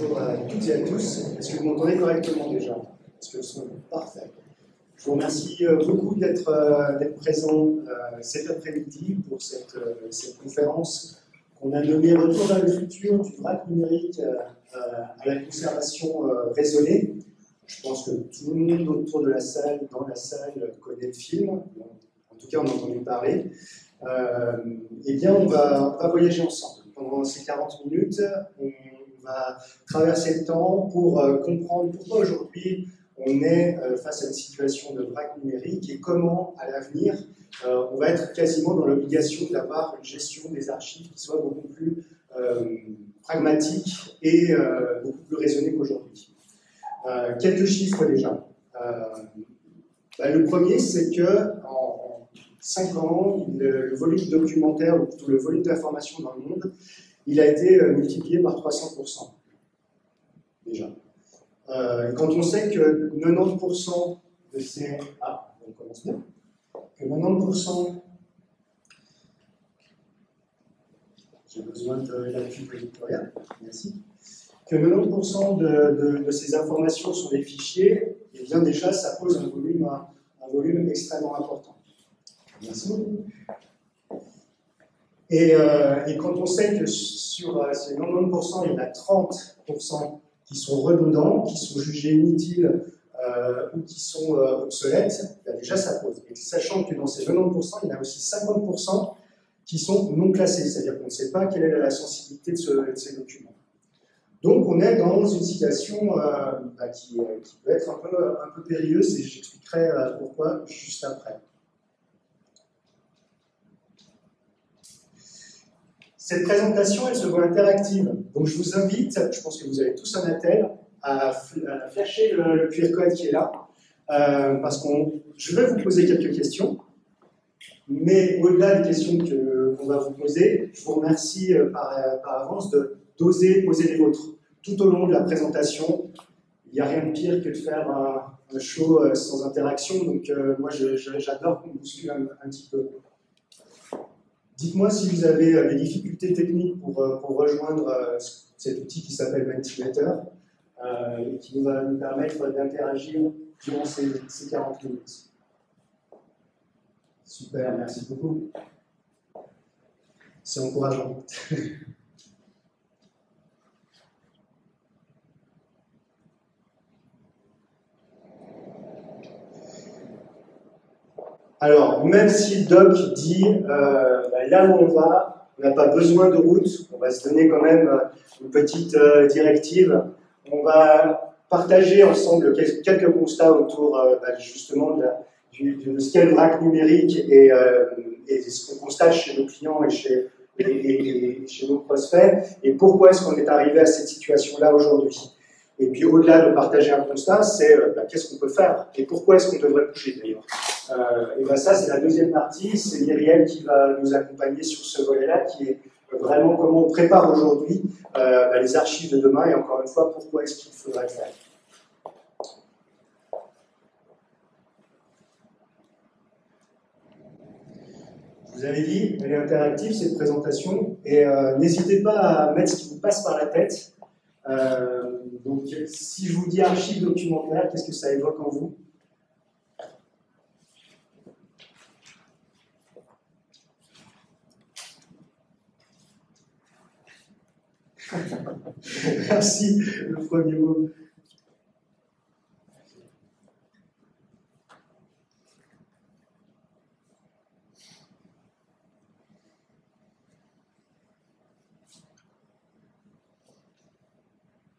Bonjour à toutes et à tous. Est-ce que vous m'entendez correctement déjà? Est-ce que le son est parfait? Je vous remercie beaucoup d'être présent cet après-midi pour cette conférence qu'on a nommée Retour vers le futur du vrac numérique à la conservation raisonnée. Je pense que tout le monde autour de la salle, dans la salle, connaît le film. En tout cas, on a entendu parler. Eh bien, on va voyager ensemble. Pendant ces 40 minutes, on va traverser le temps pour comprendre pourquoi aujourd'hui on est face à une situation de vrac numérique et comment, à l'avenir, on va être quasiment dans l'obligation d'avoir une gestion des archives qui soit beaucoup plus pragmatique et beaucoup plus raisonnée qu'aujourd'hui. Quelques chiffres déjà. Le premier, c'est que en 5 ans, le volume documentaire, ou plutôt le volume d'informations dans le monde, il a été multiplié par 300%. Déjà. Quand on sait que 90% de ces... Ah, on commence bien. Que 90%... J'ai besoin de l'appui de Victoria. Merci. Que 90% de ces informations sont des fichiers, et bien déjà, ça pose un volume extrêmement important. Merci. Et quand on sait que sur ces 90%, il y en a 30% qui sont redondants, qui sont jugés inutiles ou qui sont obsolètes, ben déjà ça pose. Et sachant que dans ces 90%, il y en a aussi 50% qui sont non classés, c'est-à-dire qu'on ne sait pas quelle est la sensibilité de ces documents. Donc on est dans une situation qui peut être un peu périlleuse, et j'expliquerai pourquoi juste après. Cette présentation, elle se voit interactive. Donc je vous invite, je pense que vous avez tous un attel, à flasher le QR code qui est là, parce que je vais vous poser quelques questions, mais au-delà des questions qu'on va vous poser, je vous remercie par avance d'oser poser les vôtres. Tout au long de la présentation, il n'y a rien de pire que de faire un show sans interaction, donc moi j'adore qu'on bouscule un petit peu. Dites-moi si vous avez des difficultés techniques pour rejoindre cet outil qui s'appelle Mentimeter et qui va nous permettre d'interagir durant ces 40 minutes. Super, merci beaucoup. C'est encourageant. Alors, même si le doc dit là où on va, on n'a pas besoin de route, on va se donner quand même une petite directive. On va partager ensemble quelques constats autour justement de ce qu'est le vrac numérique et ce qu'on constate chez nos clients et chez nos prospects, et pourquoi est-ce qu'on est arrivé à cette situation-là aujourd'hui. Et puis au-delà de partager un constat, c'est qu'est-ce qu'on peut faire et pourquoi est-ce qu'on devrait bouger d'ailleurs. Et ça, c'est la deuxième partie, c'est Myriel qui va nous accompagner sur ce volet-là, qui est vraiment comment on prépare aujourd'hui les archives de demain, et encore une fois, pourquoi est-ce qu'il faudrait le faire. Je vous avais dit, elle est interactive cette présentation, et n'hésitez pas à mettre ce qui vous passe par la tête. Donc, si je vous dis archive documentaire, qu'est-ce que ça évoque en vous? Merci, le premier mot.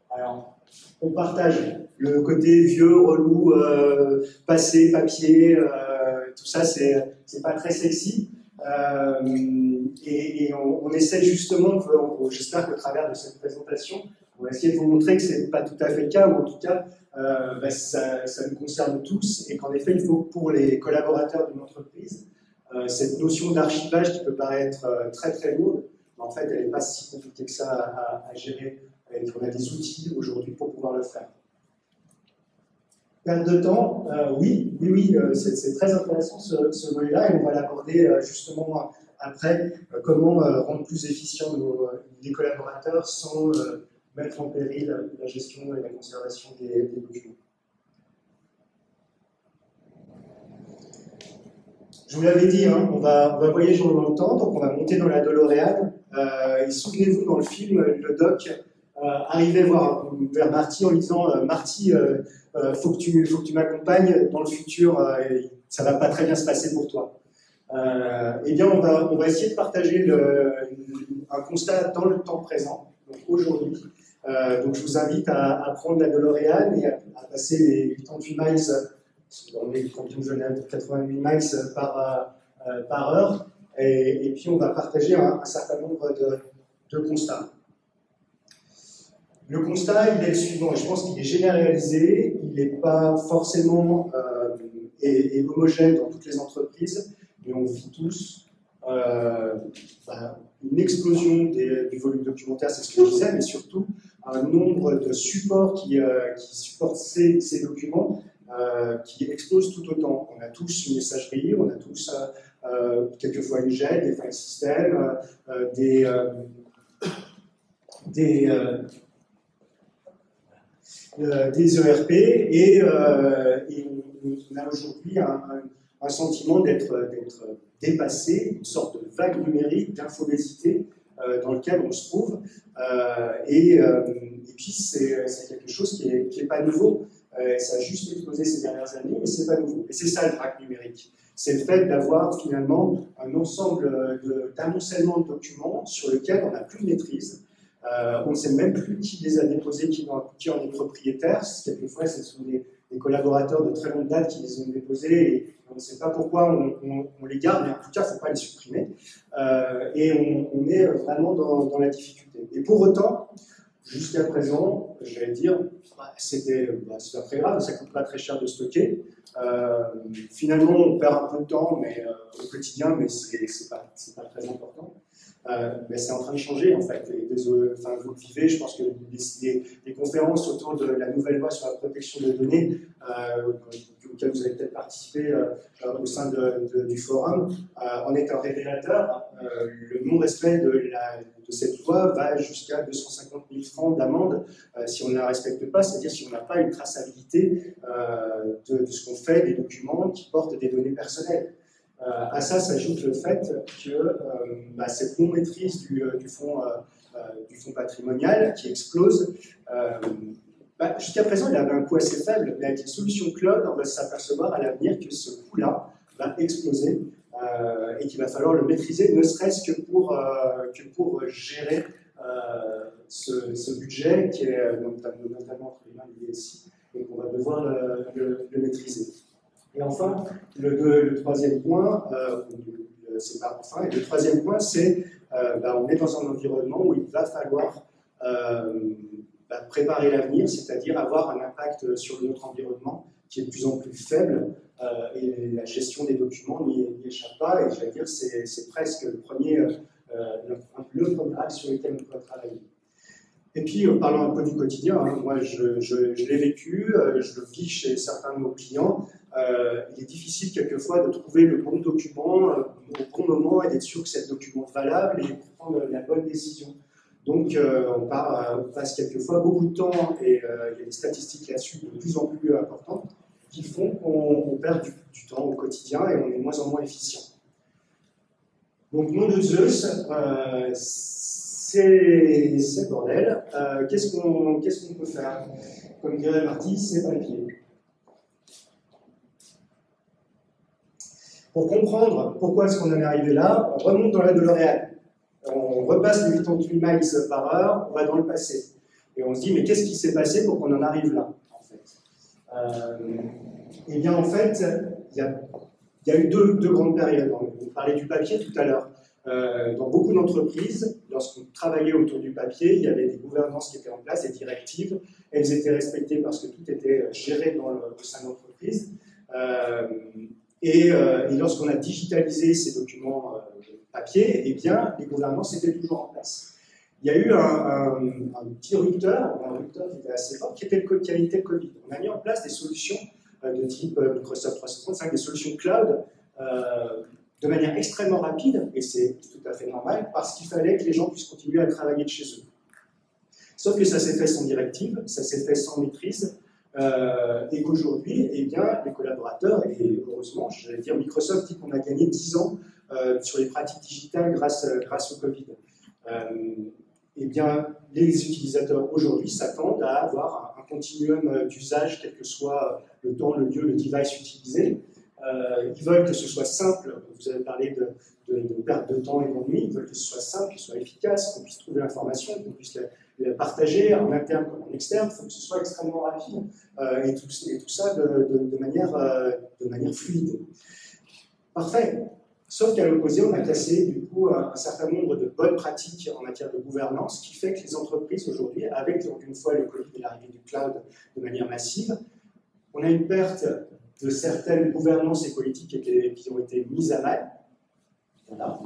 Alors, on partage le côté vieux, relou, passé, papier, tout ça, c'est pas très sexy. Et on essaie justement, j'espère qu'au travers de cette présentation, on va essayer de vous montrer que ce n'est pas tout à fait le cas, ou en tout cas, ça nous concerne tous, et qu'en effet, il faut pour les collaborateurs d'une entreprise, cette notion d'archivage qui peut paraître très très lourde, mais en fait, elle n'est pas si compliquée que ça à gérer. Et on a des outils aujourd'hui pour pouvoir le faire. Perte de temps, oui, c'est très intéressant ce volet-là, et on va l'aborder justement après, comment rendre plus efficients les collaborateurs sans mettre en péril la gestion et la conservation des documents. Je vous l'avais dit, hein, on va voyager dans le temps, donc on va monter dans la DeLorean. Et souvenez-vous, dans le film, le doc arrivait vers Marty en lui disant Marty, faut que tu m'accompagnes dans le futur, ça va pas très bien se passer pour toi. Eh bien, on va essayer de partager un constat dans le temps présent, donc aujourd'hui. Donc je vous invite à prendre la DeLorean et à passer les 88 miles. On est quand on jeune 88 miles par heure, et puis on va partager un certain nombre de constats. Le constat, il est le suivant, je pense qu'il est généralisé, il n'est pas forcément et homogène dans toutes les entreprises, mais on vit tous une explosion du volume documentaire, c'est ce que je disais, mais surtout un nombre de supports qui supportent ces documents qui explosent tout autant. On a tous une messagerie, on a tous quelquefois une GED, des file systems, des ERP, et on a aujourd'hui un sentiment d'être dépassé, une sorte de vague numérique, d'infobésité dans lequel on se trouve, et puis c'est quelque chose qui est pas nouveau. Ça a juste explosé ces dernières années, mais c'est pas nouveau. Et c'est ça le braque numérique. C'est le fait d'avoir finalement un ensemble d'amoncellements de documents sur lesquels on n'a plus de maîtrise. On ne sait même plus qui les a déposés, qui en est propriétaire. Quelquefois, ce sont des collaborateurs de très longue date qui les ont déposés et on ne sait pas pourquoi on les garde, mais en tout cas, il ne faut pas les supprimer. Et on est vraiment dans la difficulté. Et pour autant, jusqu'à présent, j'allais dire, c'est pas très grave, ça ne coûte pas très cher de stocker. Finalement, on perd un peu de temps au quotidien, mais c'est pas très important. Mais c'est en train de changer en fait. Vous le vivez, je pense que les conférences autour de la nouvelle loi sur la protection des données, auxquelles vous avez peut-être participé au sein du forum, en est un révélateur. Le non-respect de cette loi va jusqu'à 250 000 francs d'amende si on ne la respecte pas, c'est-à-dire si on n'a pas une traçabilité de ce qu'on fait des documents qui portent des données personnelles. À ça s'ajoute le fait que cette non-maîtrise du fonds patrimonial qui explose, jusqu'à présent il avait un coût assez faible, mais avec les solutions cloud, on va s'apercevoir à l'avenir que ce coût-là va exploser et qu'il va falloir le maîtriser, ne serait-ce que pour gérer ce budget qui est notamment entre les mains du DSI et qu'on va devoir le maîtriser. Et enfin, le troisième point, c'est pas enfin, et le troisième point, c'est on est dans un environnement où il va falloir préparer l'avenir, c'est-à-dire avoir un impact sur notre environnement qui est de plus en plus faible, et la gestion des documents n'y échappe pas, et j'allais dire c'est presque le premier axe sur lequel on peut travailler. Et puis, parlons un peu du quotidien, hein, moi je l'ai vécu, je le vis chez certains de nos clients. Il est difficile quelquefois de trouver le bon document au bon moment et d'être sûr que c'est un document valable et pour prendre la bonne décision. Donc, on passe quelquefois beaucoup de temps et il y a des statistiques là-dessus de plus en plus importantes qui font qu'on perd du temps au quotidien et on est de moins en moins efficient. Donc, nom de Zeus, c'est le bordel. Qu'est-ce qu'on peut faire? Comme dirait Marty, c'est papier. Pour comprendre pourquoi est-ce qu'on en est arrivé là, on remonte dans la DeLorean. On repasse les 88 miles par heure, on va dans le passé. Et on se dit, mais qu'est-ce qui s'est passé pour qu'on en arrive là, en fait? Eh bien, en fait, il y a eu deux grandes périodes. On parlait du papier tout à l'heure. Dans beaucoup d'entreprises, lorsqu'on travaillait autour du papier, il y avait des gouvernances qui étaient en place, des directives. Elles étaient respectées parce que tout était géré au sein de l'entreprise. Et lorsqu'on a digitalisé ces documents papier, eh bien, les gouvernances étaient toujours en place. Il y a eu un petit rupteur qui était assez fort, qui a été le Covid. On a mis en place des solutions de type Microsoft 365, des solutions cloud, de manière extrêmement rapide, et c'est tout à fait normal, parce qu'il fallait que les gens puissent continuer à travailler de chez eux. Sauf que ça s'est fait sans directive, ça s'est fait sans maîtrise, et qu'aujourd'hui, eh bien, les collaborateurs, et heureusement, j'allais dire, Microsoft dit qu'on a gagné 10 ans sur les pratiques digitales grâce au Covid. Eh bien, les utilisateurs aujourd'hui s'attendent à avoir un continuum d'usage, quel que soit le temps, le lieu, le device utilisé. Ils veulent que ce soit simple, vous avez parlé de perte de temps et d'ennui, ils veulent que ce soit simple, que ce soit efficace, qu'on puisse trouver l'information, qu'on puisse la partager en interne comme en externe, il faut que ce soit extrêmement rapide, et tout ça de manière fluide. Parfait. Sauf qu'à l'opposé, on a cassé du coup un certain nombre de bonnes pratiques en matière de gouvernance qui fait que les entreprises aujourd'hui, avec une fois le Covid et l'arrivée du cloud de manière massive, on a une perte de certaines gouvernances et politiques qui ont été mises à mal. Voilà.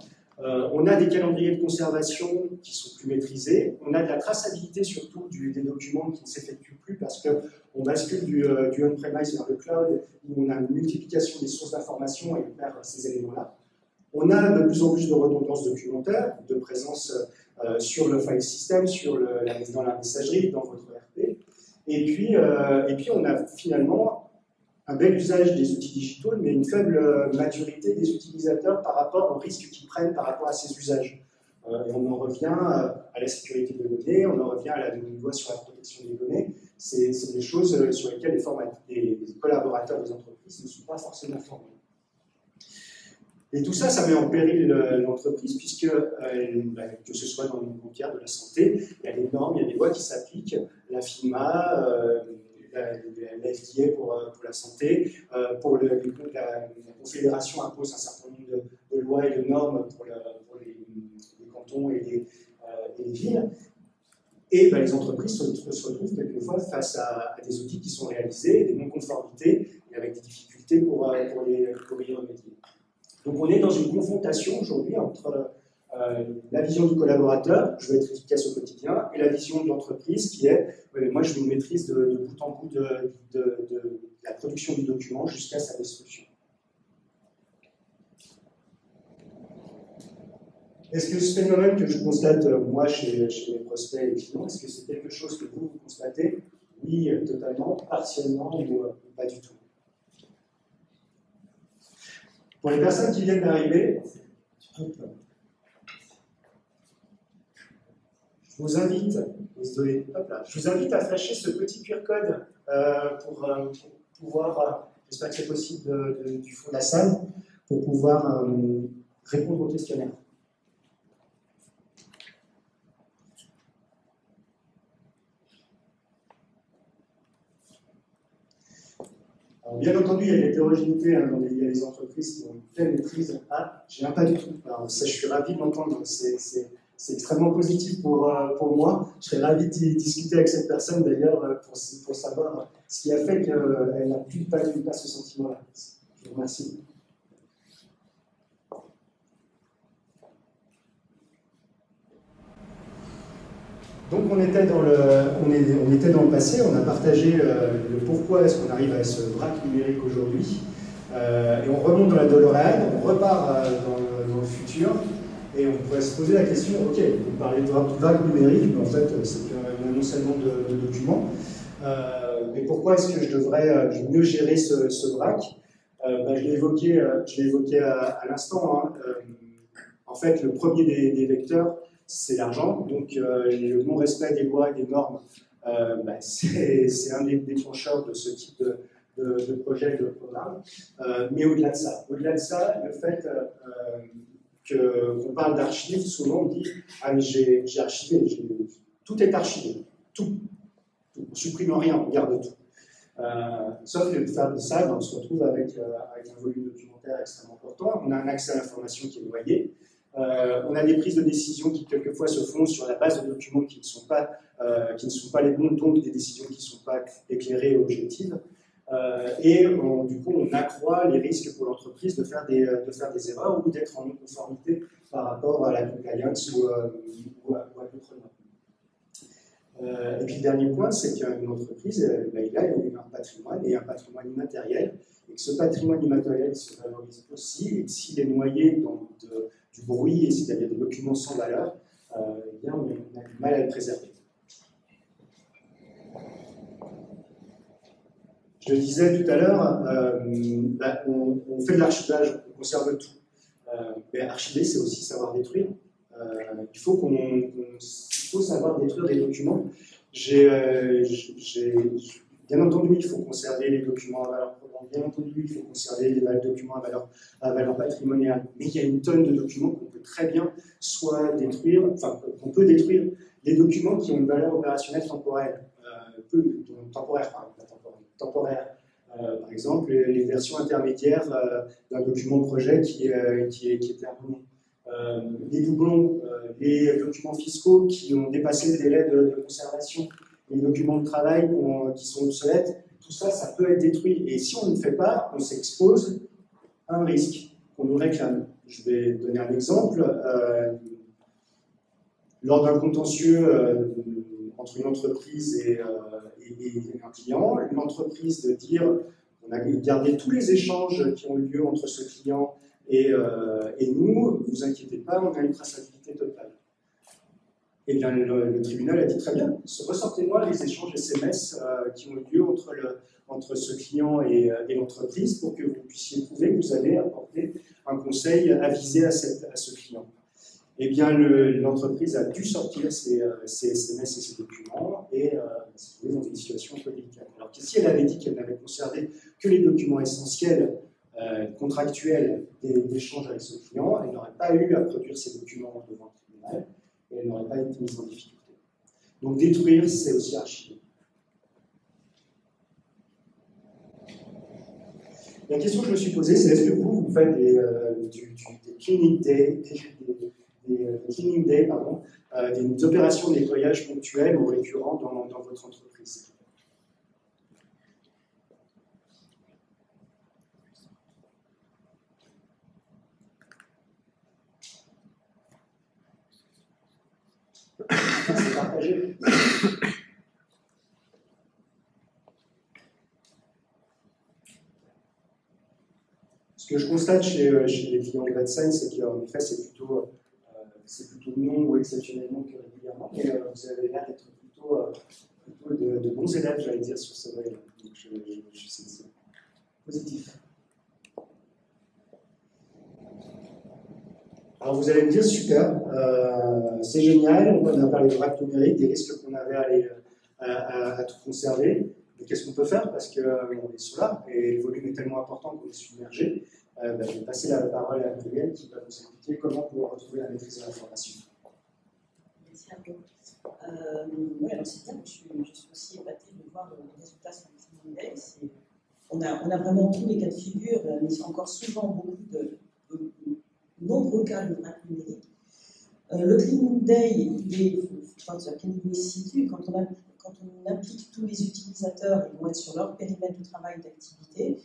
On a des calendriers de conservation qui sont plus maîtrisés. On a de la traçabilité surtout des documents qui ne s'effectuent plus parce qu'on bascule du on-premise vers le cloud où on a une multiplication des sources d'informations et on perd ces éléments-là. On a de plus en plus de redondance documentaire, de présence sur le file system, dans la messagerie, dans votre ERP. Et puis on a finalement un bel usage des outils digitaux, mais une faible maturité des utilisateurs par rapport aux risques qu'ils prennent par rapport à ces usages. Et on en revient à la sécurité des données, on en revient à la loi sur la protection des données. C'est des choses sur lesquelles les collaborateurs des entreprises ne sont pas forcément formés. Et tout ça, ça met en péril l'entreprise, puisque, que ce soit dans le monde bancaire, de la santé, il y a des normes, il y a des lois qui s'appliquent, la FINMA, la FDA pour la santé, pour la Confédération impose un certain nombre de lois et de normes pour les cantons et les villes. Et les entreprises se retrouvent quelquefois face à des outils qui sont réalisés, des non-conformités, et avec des difficultés pour y remédier. Donc on est dans une confrontation aujourd'hui entre la vision du collaborateur, je veux être efficace au quotidien, et la vision de l'entreprise qui est, moi je veux une maîtrise de bout en bout de la production du document jusqu'à sa destruction. Est-ce que ce phénomène que je constate, moi, chez mes prospects et clients, est-ce que c'est quelque chose que vous constatez? Oui, totalement, partiellement ou pas du tout. Pour les personnes qui viennent d'arriver, je vous invite à flasher ce petit QR code pour pouvoir, j'espère que c'est possible du fond de la salle, pour pouvoir répondre au questionnaire. Alors, bien entendu, il y a l'hétérogénéité, il y a des entreprises qui ont une pleine maîtrise. Ah, je viens pas du tout. Alors, ça, je suis ravi de l'entendre. C'est extrêmement positif pour moi. Je serais ravi de discuter avec cette personne, d'ailleurs, pour savoir ce qui a fait qu'elle n'a plus pas ce sentiment-là. Je vous remercie. Donc on était dans le passé, on a partagé le pourquoi est-ce qu'on arrive à ce vrac numérique aujourd'hui, et on remonte dans la DeLorean, on repart dans le futur, et on pourrait se poser la question, ok, vous parlez de vrac numérique, mais en fait c'est un amoncellement de documents, mais pourquoi est-ce que je devrais mieux gérer ce vrac? Je l'ai évoqué à l'instant, hein. En fait le premier des vecteurs, c'est l'argent, donc le non-respect des lois et des normes, c'est un des déclencheurs de ce type de projet, de programme. Mais au-delà de ça, le fait qu'on parle d'archives, souvent on dit « Ah mais j'ai archivé, tout est archivé, tout. On ne supprime rien, on garde tout. » Sauf que de faire ça, on se retrouve avec un volume documentaire extrêmement important, on a un accès à l'information qui est noyé. On a des prises de décision qui quelquefois se font sur la base de documents qui ne sont pas les bons, donc des décisions qui ne sont pas éclairées et objectives. Du coup, on accroît les risques pour l'entreprise de faire des erreurs ou d'être en non-conformité par rapport à la compliance ou à d'autres normes. Et puis le dernier point, c'est qu'une entreprise, il a un patrimoine et un patrimoine immatériel, et que ce patrimoine immatériel se valorise aussi, et s'il est noyé dans du bruit et s'il y a des documents sans valeur, eh bien on a du mal à le préserver. Je le disais tout à l'heure, on fait de l'archivage, on conserve tout. Mais archiver, c'est aussi savoir détruire. Il faut savoir détruire des documents. Bien entendu, il faut conserver les documents à valeur probante. Bien entendu, il faut conserver les documents à valeur patrimoniale. Mais il y a une tonne de documents qu'on peut très bien soit détruire, enfin, qu'on peut détruire, des documents qui ont une valeur opérationnelle temporaire. Par exemple, les versions intermédiaires d'un document projet qui est terminé. Les doublons, les documents fiscaux qui ont dépassé le délai de conservation, les documents de travail qui sont obsolètes, tout ça, ça peut être détruit. Et si on ne le fait pas, on s'expose à un risque qu'on nous réclame. Je vais donner un exemple. Lors d'un contentieux entre une entreprise et un client, l'entreprise de dire on a gardé tous les échanges qui ont eu lieu entre ce client et nous, ne vous inquiétez pas, on a une traçabilité totale. Eh bien, le tribunal a dit très bien, ressortez-moi les échanges SMS qui ont eu lieu entre ce client et l'entreprise pour que vous puissiez prouver que vous avez apporté un conseil avisé à ce client. Eh bien, l'entreprise a dû sortir ses SMS et ses documents et se trouver dans une situation un peu délicate. Alors que si elle avait dit qu'elle n'avait conservé que les documents essentiels contractuels d'échange avec ce client, elle n'aurait pas eu à produire ces documents devant le tribunal et elle n'aurait pas été mise en difficulté. Donc détruire, c'est aussi archiver. La question que je me suis posée, c'est est-ce que vous faites des cleaning day, des opérations de nettoyage ponctuelles ou récurrentes dans votre entreprise? C'est partagé. Ce que je constate chez les clients de Redsign, c'est qu'en effet, c'est plutôt non ou exceptionnellement que régulièrement, mais vous avez l'air d'être plutôt de bons élèves, j'allais dire, sur ce volet-là. Donc, c'est positif. Alors, vous allez me dire, super, c'est génial, on a parlé de vrac numérique, des risques qu'on avait à tout conserver. Mais qu'est-ce qu'on peut faire? Parce qu'on est sous là, et le volume est tellement important qu'on est submergé. Je vais passer la parole à Muriel qui va vous expliquer comment pouvoir retrouver la maîtrise de l'information. Merci à vous. Oui, alors c'est bien, je suis aussi épatée de voir les résultats sur le Cleaning Day. On a vraiment tous les cas de figure, mais c'est encore souvent beaucoup de nombreux cas de vrac numérique. Le Cleaning Day, Cleaning Day se situe quand on implique tous les utilisateurs, ils vont être sur leur périmètre de travail d'activité.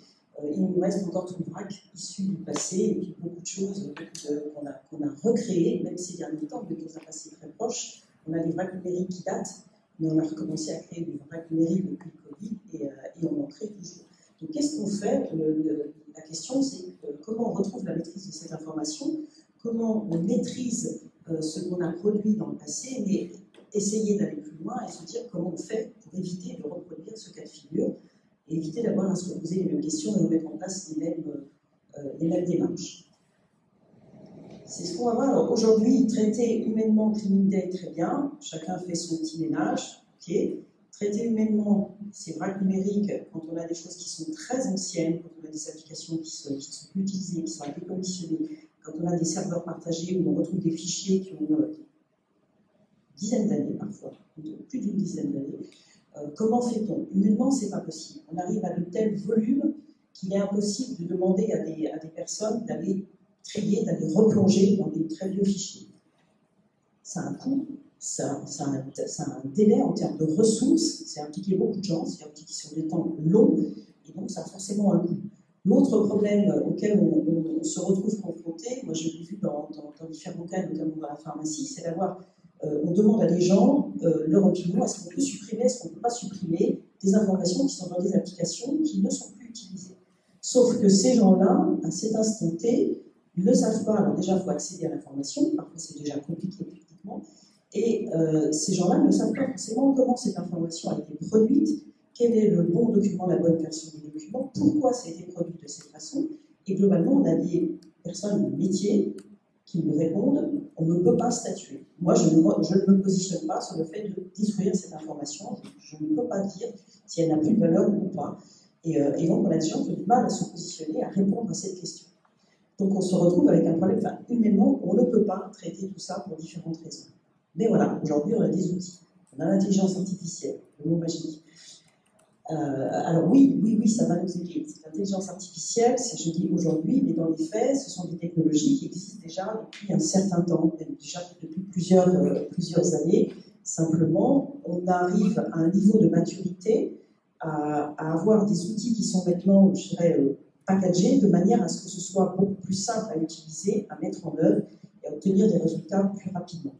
Il nous reste encore tout le vrac issu du passé et puis beaucoup de choses qu'on a recréées, même ces derniers temps, mais dans un passé très proche. On a des vracs numériques qui datent, mais on a recommencé à créer du vrac numérique depuis le Covid et on en crée toujours. Donc qu'est-ce qu'on fait? La question, c'est comment on retrouve la maîtrise de cette information, comment on maîtrise ce qu'on a produit dans le passé, mais essayer d'aller plus loin et se dire comment on fait pour éviter de reproduire ce cas de figure et éviter d'avoir à se poser les mêmes questions et de mettre en place les mêmes démarches. C'est ce qu'on va voir. Alors aujourd'hui, traiter humainement Cleaning Day, très bien. Chacun fait son petit ménage. Okay. Traiter humainement, c'est vrac numérique quand on a des choses qui sont très anciennes, quand on a des applications qui sont plus utilisées, qui sont décommissionnées, quand on a des serveurs partagés où on retrouve des fichiers qui ont une dizaine d'années parfois, plus d'une dizaine d'années. Comment fait-on? Humainement, ce n'est pas possible. On arrive à de tels volumes qu'il est impossible de demander à des personnes d'aller trier, d'aller replonger dans des très vieux fichiers. Ça a un coût, ça a un délai en termes de ressources, c'est impliqué beaucoup de gens, c'est impliqué sur des temps longs, et donc ça a forcément un coût. L'autre problème auquel on se retrouve confronté, moi je l'ai vu dans différents cas, notamment dans la pharmacie, c'est d'avoir on demande à des gens leur opinion, est-ce qu'on peut supprimer, est-ce qu'on ne peut pas supprimer des informations qui sont dans des applications qui ne sont plus utilisées. Sauf que ces gens-là, à cet instant T, ne savent pas, alors déjà il faut accéder à l'information, parfois c'est déjà compliqué techniquement, et ces gens-là ne savent pas forcément comment cette information a été produite, quel est le bon document, la bonne version du document, pourquoi ça a été produit de cette façon. Et globalement, on a des personnes, des métiers, qui nous répondent, on ne peut pas statuer. Moi, je ne me positionne pas sur le fait de détruire cette information. Je ne peux pas dire si elle n'a plus de valeur ou pas. Et donc, on a des gens qui ont du mal à se positionner, à répondre à cette question. Donc, on se retrouve avec un problème. Enfin, humainement, on ne peut pas traiter tout ça pour différentes raisons. Mais voilà, aujourd'hui, on a des outils. On a l'intelligence artificielle, le mot magique. Alors oui, ça va nous aider. L'intelligence artificielle, je dis aujourd'hui, mais dans les faits, ce sont des technologies qui existent déjà depuis un certain temps, déjà depuis plusieurs années. Simplement, on arrive à un niveau de maturité, à avoir des outils qui sont maintenant, je dirais, packagés de manière à ce que ce soit beaucoup plus simple à utiliser, à mettre en œuvre et à obtenir des résultats plus rapidement.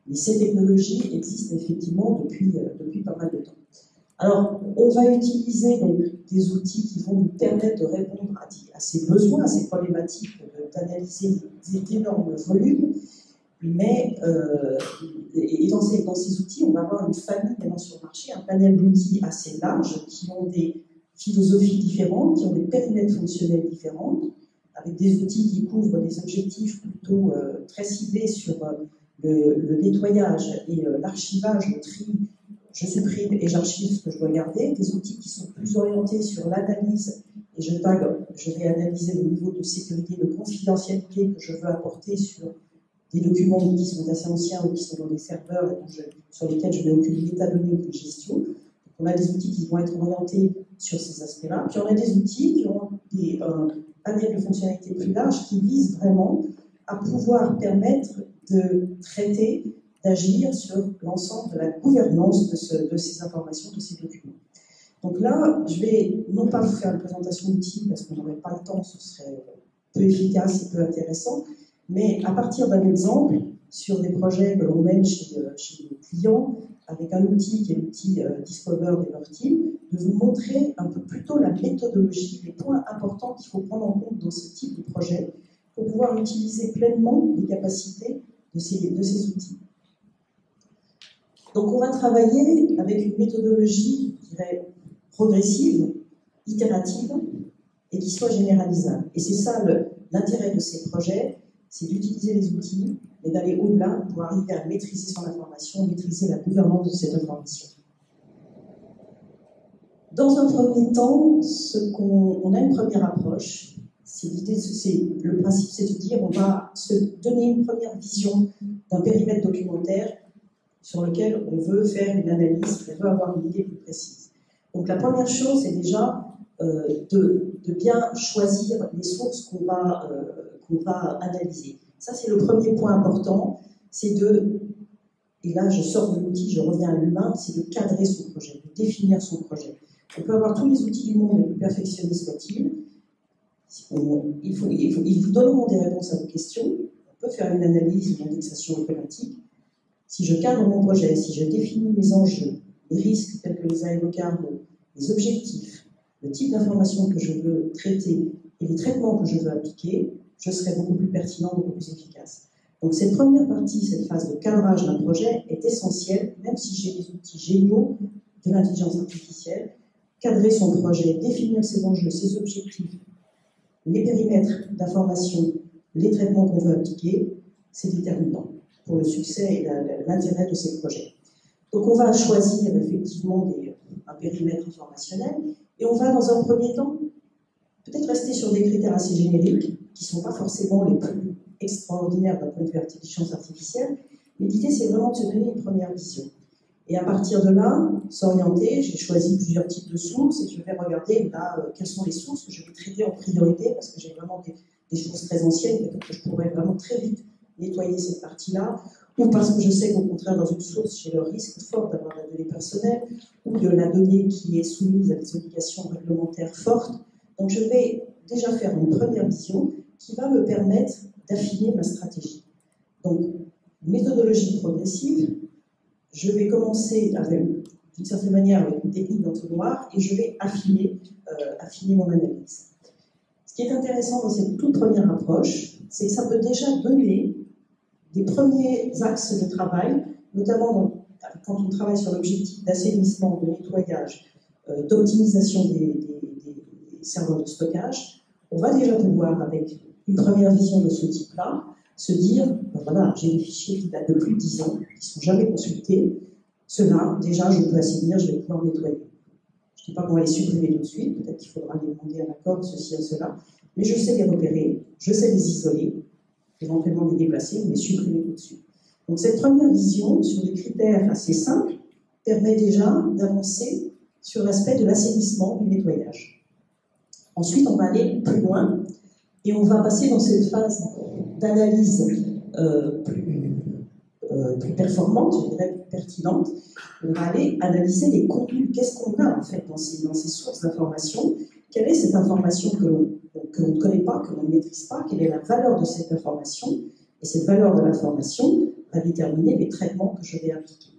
Mais ces technologies existent effectivement depuis pas mal de temps. Alors, on va utiliser donc des outils qui vont nous permettre de répondre à ces besoins, à ces problématiques, d'analyser des énormes volumes, mais et dans ces outils, on va avoir une famille maintenant sur le marché, un panel d'outils assez large qui ont des philosophies différentes, qui ont des périmètres fonctionnels différents, avec des outils qui couvrent des objectifs plutôt très ciblés sur le nettoyage et l'archivage, le tri. Je supprime et j'archive ce que je dois garder, des outils qui sont plus orientés sur l'analyse, et je vais analyser le niveau de sécurité, de confidentialité que je veux apporter sur des documents qui sont assez anciens ou qui sont dans des serveurs sur lesquels je n'ai aucune métadonnée, aucune gestion. Donc on a des outils qui vont être orientés sur ces aspects-là, puis on a des outils qui ont un panel de fonctionnalités plus large qui visent vraiment à pouvoir permettre de traiter, d'agir sur l'ensemble de la gouvernance de ces informations, de ces documents. Donc là, je vais non pas vous faire une présentation d'outils parce qu'on n'aurait pas le temps, ce serait peu efficace et peu intéressant, mais à partir d'un exemple sur des projets que l'on mène chez nos clients, avec un outil qui est l'outil Discover de leur team, de vous montrer un peu plutôt la méthodologie, les points importants qu'il faut prendre en compte dans ce type de projet pour pouvoir utiliser pleinement les capacités de ces outils. Donc on va travailler avec une méthodologie, je dirais, progressive, itérative, et qui soit généralisable. Et c'est ça l'intérêt de ces projets, c'est d'utiliser les outils et d'aller au-delà pour arriver à maîtriser son information, maîtriser la gouvernance de cette information. Dans un premier temps, on a une première approche. Le principe, c'est de dire on va se donner une première vision d'un périmètre documentaire sur lequel on veut faire une analyse, on veut avoir une idée plus précise. Donc la première chose, c'est déjà de bien choisir les sources qu'on va analyser. Ça, c'est le premier point important, c'est et là je sors de l'outil, je reviens à l'humain, c'est de cadrer son projet, de définir son projet. On peut avoir tous les outils du monde les plus perfectionnés soient-ils, ils vous donneront des réponses à vos questions, on peut faire une analyse, une indexation automatique. Si je cadre mon projet, si je définis mes enjeux, les risques tels que les a évoqués Arnaud, les objectifs, le type d'information que je veux traiter et les traitements que je veux appliquer, je serai beaucoup plus pertinent, beaucoup plus efficace. Donc cette première partie, cette phase de cadrage d'un projet est essentielle, même si j'ai des outils géniaux de l'intelligence artificielle. Cadrer son projet, définir ses enjeux, ses objectifs, les périmètres d'information, les traitements qu'on veut appliquer, c'est déterminant pour le succès et l'intérêt de ces projets. Donc on va choisir effectivement un périmètre informationnel et on va dans un premier temps peut-être rester sur des critères assez génériques qui ne sont pas forcément les plus extraordinaires d'un point de vue intelligence artificielle, mais l'idée c'est vraiment de se donner une première vision. Et à partir de là, s'orienter, j'ai choisi plusieurs types de sources et je vais regarder là quelles sont les sources que je vais traiter en priorité parce que j'ai vraiment des choses très anciennes, peut-être que je pourrais vraiment très vite nettoyer cette partie-là, ou parce que je sais qu'au contraire, dans une source, j'ai le risque fort d'avoir de la donnée personnelle, ou de la donnée qui est soumise à des obligations réglementaires fortes. Donc je vais déjà faire une première vision qui va me permettre d'affiner ma stratégie. Donc, méthodologie progressive, je vais commencer d'une certaine manière avec une technique d'entonnoir et je vais affiner mon analyse. Ce qui est intéressant dans cette toute première approche, c'est que ça peut déjà donner des premiers axes de travail, notamment quand on travaille sur l'objectif d'assainissement, de nettoyage, d'optimisation des serveurs de stockage, on va déjà pouvoir, avec une première vision de ce type-là, se dire, ben voilà, j'ai des fichiers qui datent de plus de 10 ans, qui ne sont jamais consultés, ceux-là, déjà, je peux assainir, je vais pouvoir nettoyer. Je ne dis pas qu'on va les supprimer tout de suite, peut-être qu'il faudra les demander un accord, ceci et cela, mais je sais les repérer, je sais les isoler, éventuellement les déplacer ou les supprimer tout de suite. Donc cette première vision, sur des critères assez simples, permet déjà d'avancer sur l'aspect de l'assainissement du nettoyage. Ensuite, on va aller plus loin et on va passer dans cette phase d'analyse plus performante, je dirais plus pertinente. On va aller analyser les contenus. Qu'est-ce qu'on a en fait dans ces sources d'informations? Quelle est cette information que l'on ne connaît pas, que l'on ne maîtrise pas? Quelle est la valeur de cette information? Et cette valeur de l'information va déterminer les traitements que je vais appliquer.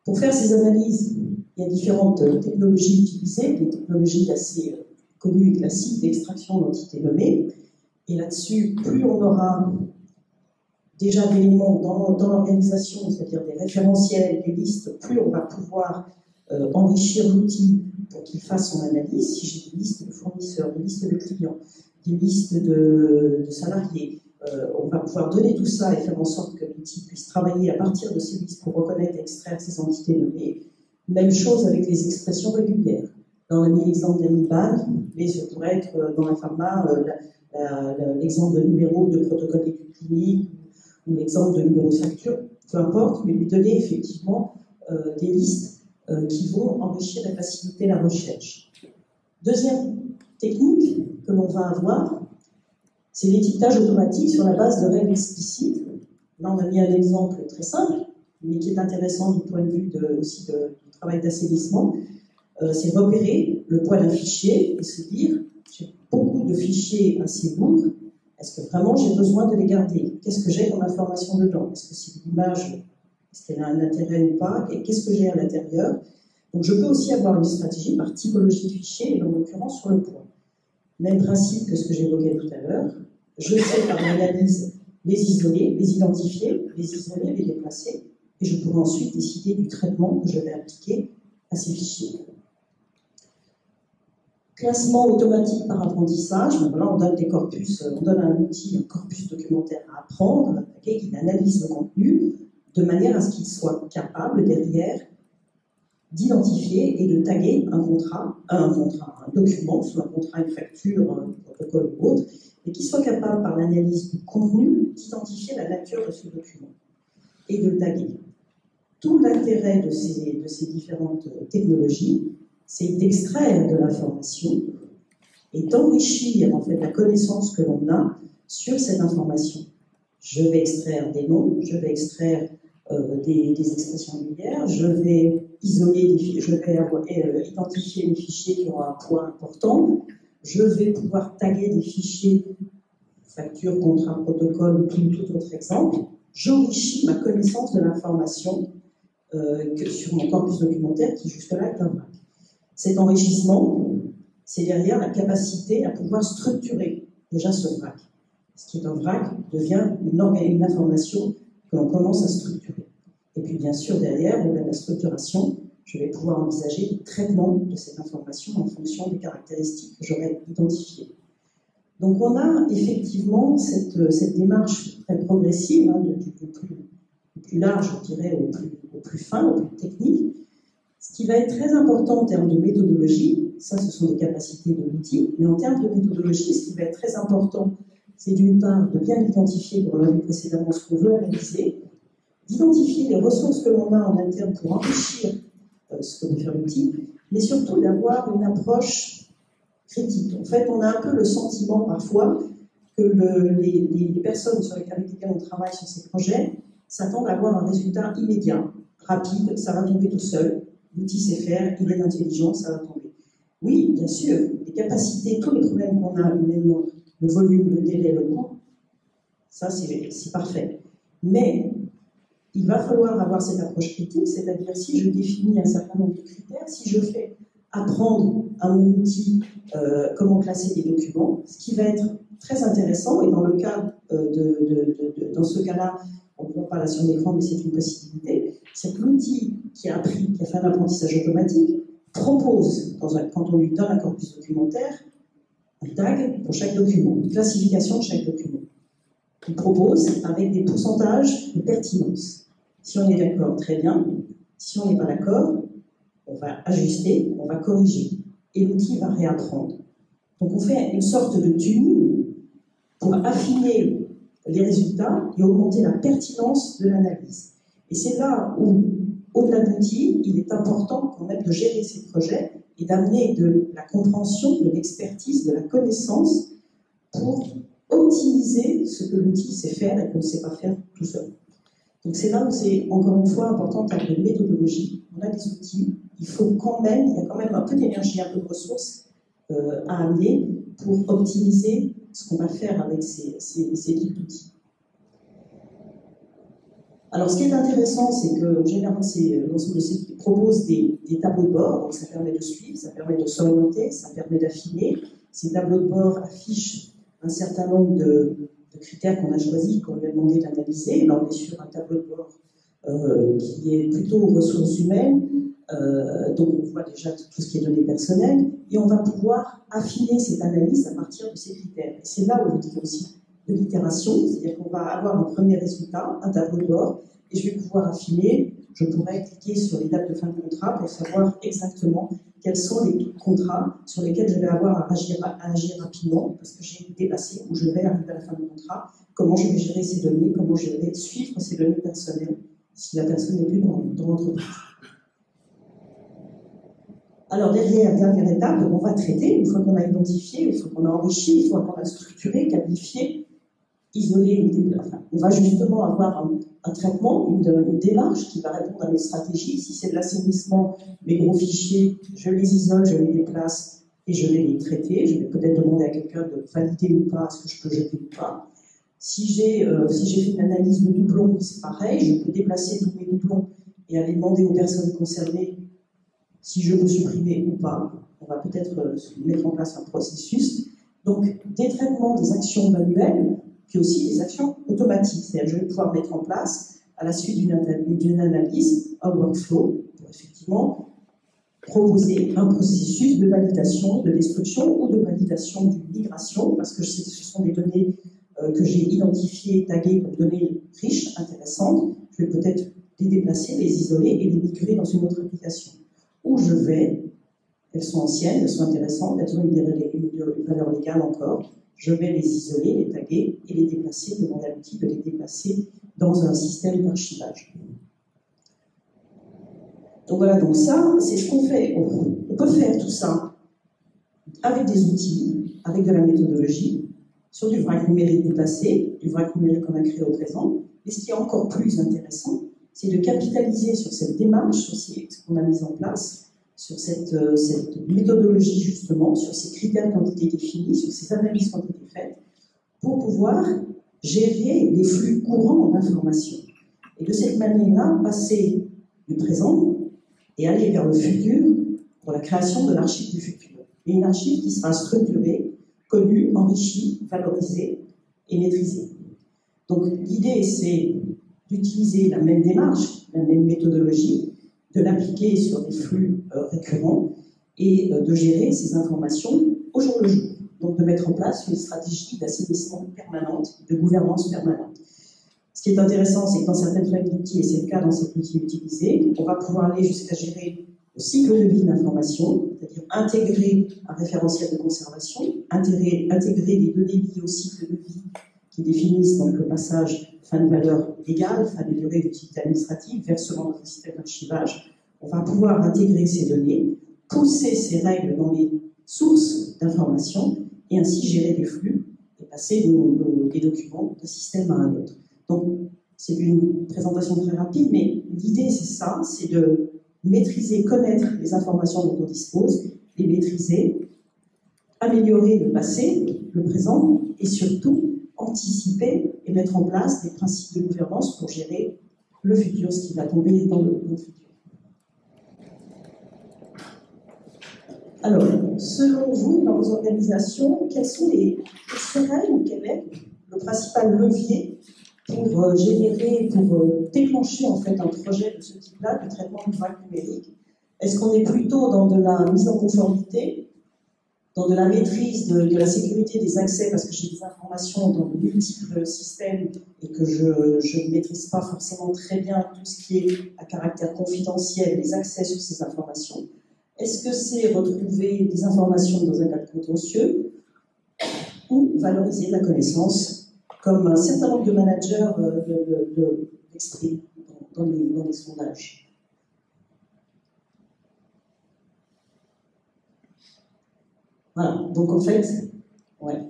Pour faire ces analyses, il y a différentes technologies utilisées, des technologies assez connues et classiques d'extraction d'entités nommées. Et là-dessus, plus on aura déjà d'éléments dans l'organisation, c'est-à-dire des référentiels, des listes, plus on va pouvoir enrichir l'outil pour qu'il fasse son analyse. Si j'ai des listes de fournisseurs, des listes de clients, des listes de salariés, on va pouvoir donner tout ça et faire en sorte que l'outil puisse travailler à partir de ces listes pour reconnaître et extraire ces entités nommées. Même chose avec les expressions régulières. Dans l'exemple d'Amiban, mais ça pourrait être dans la pharma l'exemple de numéro de protocole d'études cliniques ou l'exemple de numéro de facture, peu importe, mais lui donner effectivement des listes qui vont enrichir et faciliter la recherche. Deuxième technique que l'on va avoir, c'est l'étiquetage automatique sur la base de règles explicites. Là, on a mis un exemple très simple, mais qui est intéressant du point de vue aussi du travail d'assainissement. C'est repérer le poids d'un fichier et se dire, j'ai beaucoup de fichiers assez lourds, est-ce que vraiment j'ai besoin de les garder? Qu'est-ce que j'ai comme information dedans? Est-ce que c'est l'image, est-ce qu'elle a un intérêt ou pas? Et qu'est-ce que j'ai à l'intérieur? Donc je peux aussi avoir une stratégie par typologie de fichier, et en l'occurrence sur le poids. Même principe que ce que j'évoquais tout à l'heure. Je sais par l'analyse les isoler, les identifier, les isoler, les déplacer, et je pourrai ensuite décider du traitement que je vais appliquer à ces fichiers. Classement automatique par apprentissage. Donc là, on donne des corpus, on donne un outil, un corpus documentaire à apprendre, qui analyse le contenu de manière à ce qu'il soit capable derrière d'identifier et de taguer un document, soit un contrat, une facture, un protocole ou autre, et qui soit capable par l'analyse du contenu d'identifier la nature de ce document et de le taguer. Tout l'intérêt de ces différentes technologies, c'est d'extraire de l'information et d'enrichir en fait la connaissance que l'on a sur cette information. Je vais extraire des noms, je vais extraire des expressions régulières, je vais isoler, je vais identifier les fichiers qui ont un poids important, je vais pouvoir taguer des fichiers, facture, contrat, protocole ou tout autre exemple. J'enrichis ma connaissance de l'information sur mon corpus documentaire qui jusque-là est un vrac. Cet enrichissement, c'est derrière la capacité à pouvoir structurer déjà ce vrac. Ce qui est un vrac devient une information que l'on commence à structurer. Et puis bien sûr, derrière, au-delà de la structuration, je vais pouvoir envisager le traitement de cette information en fonction des caractéristiques que j'aurai identifiées. Donc on a effectivement cette démarche très progressive, hein, du plus large, je dirais, au plus fin, au plus technique. Ce qui va être très important en termes de méthodologie, ça ce sont des capacités de l'outil, mais en termes de méthodologie, ce qui va être très important, c'est d'une part de bien identifier, comme on l'a vu précédemment, ce qu'on veut analyser, d'identifier les ressources que l'on a en interne pour enrichir ce que veut faire l'outil, mais surtout d'avoir une approche critique. En fait, on a un peu le sentiment parfois que les personnes avec lesquelles on travaille sur ces projets s'attendent à avoir un résultat immédiat, rapide, ça va tomber tout seul, l'outil sait faire, il est intelligent, ça va tomber. Oui, bien sûr, les capacités, tous les problèmes qu'on a humainement, le volume, le délai, le coût, ça c'est parfait. Mais il va falloir avoir cette approche critique, c'est-à-dire si je définis un certain nombre de critères, si je fais apprendre à mon outil comment classer des documents, ce qui va être très intéressant, et dans le cas dans ce cas-là, on ne voit pas là sur l'écran, mais c'est une possibilité, c'est que l'outil qui a appris, qui a fait un apprentissage automatique, propose, quand on lui donne un corpus documentaire, un tag pour chaque document, une classification de chaque document. Il propose avec des pourcentages de pertinence. Si on est d'accord, très bien. Si on n'est pas d'accord, on va ajuster, on va corriger. Et l'outil va réapprendre. Donc on fait une sorte de tuning pour affiner les résultats et augmenter la pertinence de l'analyse. Et c'est là où, au-delà de l'outil, il est important quand même de gérer ces projets et d'amener de la compréhension, de l'expertise, de la connaissance pour optimiser ce que l'outil sait faire et qu'on ne sait pas faire tout seul. Donc c'est là où c'est encore une fois important en termes de méthodologie. On a des outils, il y a quand même un peu d'énergie, un peu de ressources à amener pour optimiser ce qu'on va faire avec ces types d'outils. Alors, ce qui est intéressant, c'est que, en général, l'ensemble de ces outils propose des tableaux de bord, donc ça permet de suivre, ça permet de s'orienter, ça permet d'affiner. Ces tableaux de bord affichent un certain nombre de critères qu'on a choisis, qu'on lui a demandé d'analyser. Là, on est sur un tableau de bord qui est plutôt aux ressources humaines, donc on voit déjà tout ce qui est données personnelles, et on va pouvoir affiner cette analyse à partir de ces critères. Et c'est là où je dis aussi de l'itération, c'est-à-dire qu'on va avoir un premier résultat, un tableau de bord, et je vais pouvoir affiner, je pourrais cliquer sur les dates de fin de contrat pour savoir exactement quels sont les contrats sur lesquels je vais avoir à agir rapidement, parce que j'ai dépassé ou je vais arriver à la fin du contrat, comment je vais gérer ces données, comment je vais suivre ces données personnelles si la personne n'est plus dans l'entreprise. Alors dernière étape, on va traiter, une fois qu'on a identifié, une fois qu'on a enrichi, une fois qu'on a structuré, qualifié, isolé, enfin, on va justement avoir un traitement, une démarche qui va répondre à mes stratégies. Si c'est de l'assainissement, mes gros fichiers, je les isole, je les déplace et je vais les traiter. Je vais peut-être demander à quelqu'un de valider ou pas ce que je peux jeter ou pas. Si j'ai fait une analyse de doublons, c'est pareil, je peux déplacer tous mes doublons et aller demander aux personnes concernées si je peux supprimer ou pas. On va peut-être mettre en place un processus. Donc, des traitements, des actions manuelles, puis aussi des actions automatiques. C'est-à-dire, je vais pouvoir mettre en place, à la suite d'une analyse, un workflow pour effectivement proposer un processus de validation, de destruction ou de validation d'une migration, parce que ce sont des données que j'ai identifiées, taguées comme données riches, intéressantes. Je vais peut-être les déplacer, les isoler et les migrer dans une autre application. Où je vais, elles sont anciennes, elles sont intéressantes, elles ont une valeur légale encore. Je vais les isoler, les taguer et les déplacer, demander à l'outil de les déplacer dans un système d'archivage. Donc voilà, donc ça, c'est ce qu'on fait. On peut faire tout ça avec des outils, avec de la méthodologie, sur du vrac numérique du passé, du vrac numérique qu'on a créé au présent. Et ce qui est encore plus intéressant, c'est de capitaliser sur cette démarche, sur ce qu'on a mis en place, sur cette méthodologie justement, sur ces critères qui ont été définis, sur ces analyses qui ont été faites, pour pouvoir gérer les flux courants d'informations. Et de cette manière-là, passer du présent et aller vers le futur pour la création de l'archive du futur. Et une archive qui sera structurée, connue, enrichie, valorisée et maîtrisée. Donc l'idée, c'est d'utiliser la même démarche, la même méthodologie, de l'appliquer sur des flux récurrents et de gérer ces informations au jour le jour. Donc de mettre en place une stratégie d'assainissement permanente, de gouvernance permanente. Ce qui est intéressant, c'est que dans certaines familles d'outils, et c'est le cas dans cet outil utilisé, on va pouvoir aller jusqu'à gérer le cycle de vie de l'information, c'est-à-dire intégrer un référentiel de conservation, intégrer des données liées au cycle de vie qui définissent donc le passage fin de valeur égale, fin de durée d'utilité administrative, versement dans un système d'archivage. On va pouvoir intégrer ces données, pousser ces règles dans les sources d'information et ainsi gérer des flux et passer des documents d'un système à un autre. Donc, c'est une présentation très rapide, mais l'idée, c'est ça, c'est de maîtriser, connaître les informations dont on dispose, les maîtriser, améliorer le passé, le présent, et surtout anticiper et mettre en place des principes de gouvernance pour gérer le futur, ce qui va tomber dans le futur. Alors, selon vous, dans vos organisations, quels seraient ou quel est le principal levier pour générer, pour déclencher en fait un projet de ce type-là, de traitement du vrac numérique? Est-ce qu'on est plutôt dans de la mise en conformité, dans de la maîtrise de la sécurité des accès, parce que j'ai des informations dans de multiples systèmes et que je ne maîtrise pas forcément très bien tout ce qui est à caractère confidentiel, les accès sur ces informations? Est-ce que c'est retrouver des informations dans un cadre contentieux ou valoriser la connaissance, comme un certain nombre de managers l'expriment dans les sondages? Voilà, donc en fait, ouais.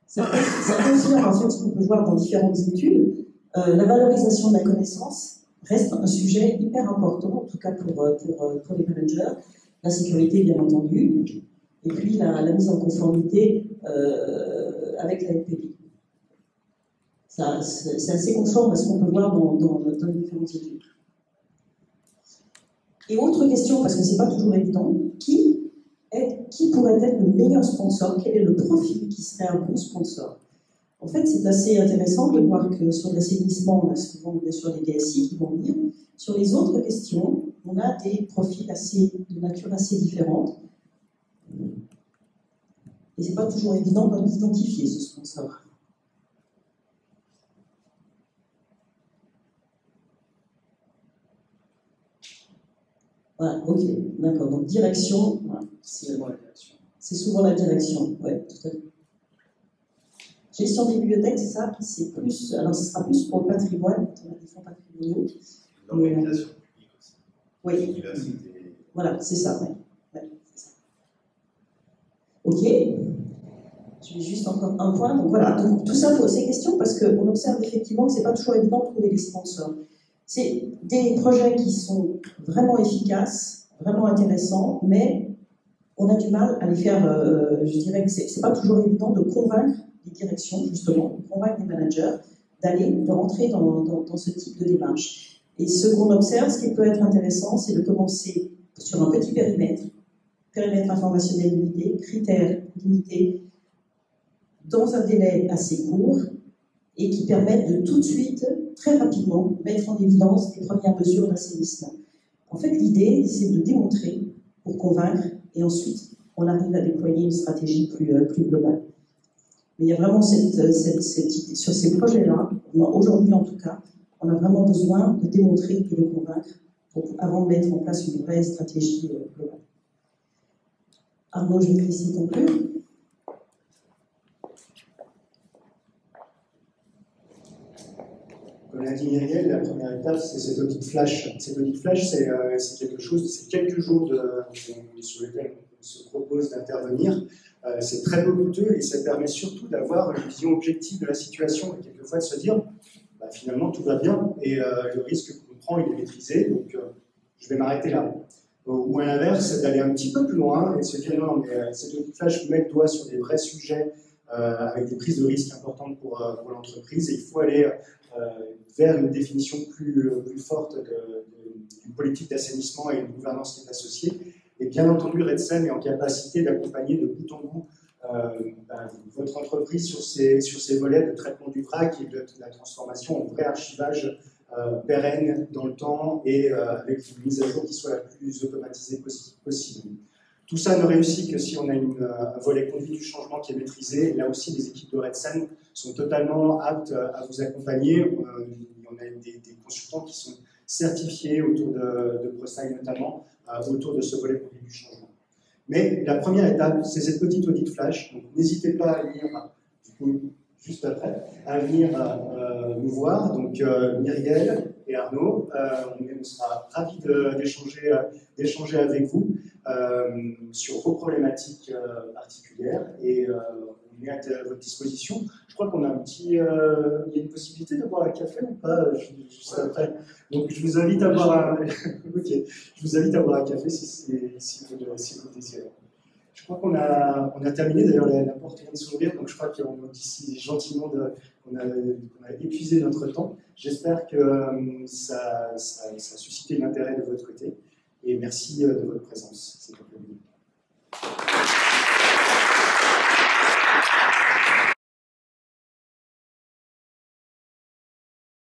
Ça confirme en fait ce qu'on peut voir dans différentes études. La valorisation de la connaissance reste un sujet hyper important, en tout cas pour les managers. La sécurité, bien entendu, et puis la mise en conformité avec la NPD. C'est assez conforme à ce qu'on peut voir dans les différentes études. Et autre question, parce que c'est pas toujours évident, qui pourrait être le meilleur sponsor? Quel est le profil qui serait un bon sponsor? En fait, c'est assez intéressant de voir que sur l'assainissement, on a souvent bien sûr les DSI qui vont venir. Sur les autres questions, on a des profils de nature assez différente. Et c'est pas toujours évident d'identifier ce sponsor. Voilà, ok, d'accord. Donc direction, voilà, c'est souvent la direction, ouais, tout à fait. Gestion des bibliothèques, c'est ça, c'est plus, alors ce sera plus pour le patrimoine, quand on a des fonds patrimoniaux. L'organisation publique aussi. Oui. L'université. Voilà, c'est ça, ouais. Ouais, c'est ça. Ok. Je vais juste encore un point. Donc voilà, donc, tout ça pour ces questions, parce qu'on observe effectivement que c'est pas toujours évident de trouver des sponsors. C'est des projets qui sont vraiment efficaces, vraiment intéressants, mais on a du mal à les faire, je dirais que c'est pas toujours évident de convaincre les directions, justement, de convaincre les managers de rentrer dans ce type de démarche. Et ce qu'on observe, ce qui peut être intéressant, c'est de commencer sur un petit périmètre informationnel limité, critères limités, dans un délai assez court, et qui permettent de tout de suite, très rapidement, mettre en évidence les premières mesures d'assainissement. En fait, l'idée, c'est de démontrer pour convaincre, et ensuite, on arrive à déployer une stratégie plus globale. Mais il y a vraiment cette idée. Sur ces projets-là, aujourd'hui en tout cas, on a vraiment besoin de démontrer et de convaincre avant de mettre en place une vraie stratégie globale. Arnaud, je vais te laisser conclure. Comme l'a dit Myriel, la première étape, c'est cet audit flash. Cet audit flash, c'est quelque chose, c'est quelques jours sur lesquels on se propose d'intervenir. C'est très peu coûteux et ça permet surtout d'avoir une vision objective de la situation et quelquefois de se dire, bah, finalement, tout va bien et le risque qu'on prend, il est maîtrisé, donc je vais m'arrêter là. Ou à l'inverse, d'aller un petit peu plus loin et de se dire, non, mais cet audit flash met le doigt sur des vrais sujets avec des prises de risques importantes pour l'entreprise et il faut aller vers une définition plus forte d'une politique d'assainissement et une gouvernance qui est associée. Et bien entendu, Redsen est en capacité d'accompagner de bout en bout votre entreprise sur ces volets de traitement du vrac et de la transformation en vrai archivage pérenne dans le temps et avec une mise à jour qui soit la plus automatisée possible. Tout ça ne réussit que si on a un volet conduit du changement qui est maîtrisé. Là aussi, les équipes de Redsen sont totalement aptes à vous accompagner. On a des consultants qui sont certifiés autour de ProSci notamment, autour de ce volet conduit du changement. Mais la première étape, c'est cette petite audit flash. Donc n'hésitez pas à venir, du coup, juste après, à venir nous voir. Donc Myriel et Arnaud, on sera ravis d'échanger avec vous sur vos problématiques particulières et on est à votre disposition. Je crois qu'on a il y a une possibilité de boire un café ou pas juste après. Donc je vous invite à boire okay. Je vous invite à boire un café si vous désirez. Je crois qu'on a terminé, d'ailleurs la porte vient de s'ouvrir, donc je crois qu'on dit gentiment qu'on a épuisé notre temps. J'espère que ça a suscité l'intérêt de votre côté et merci de votre présence. C'est un plaisir.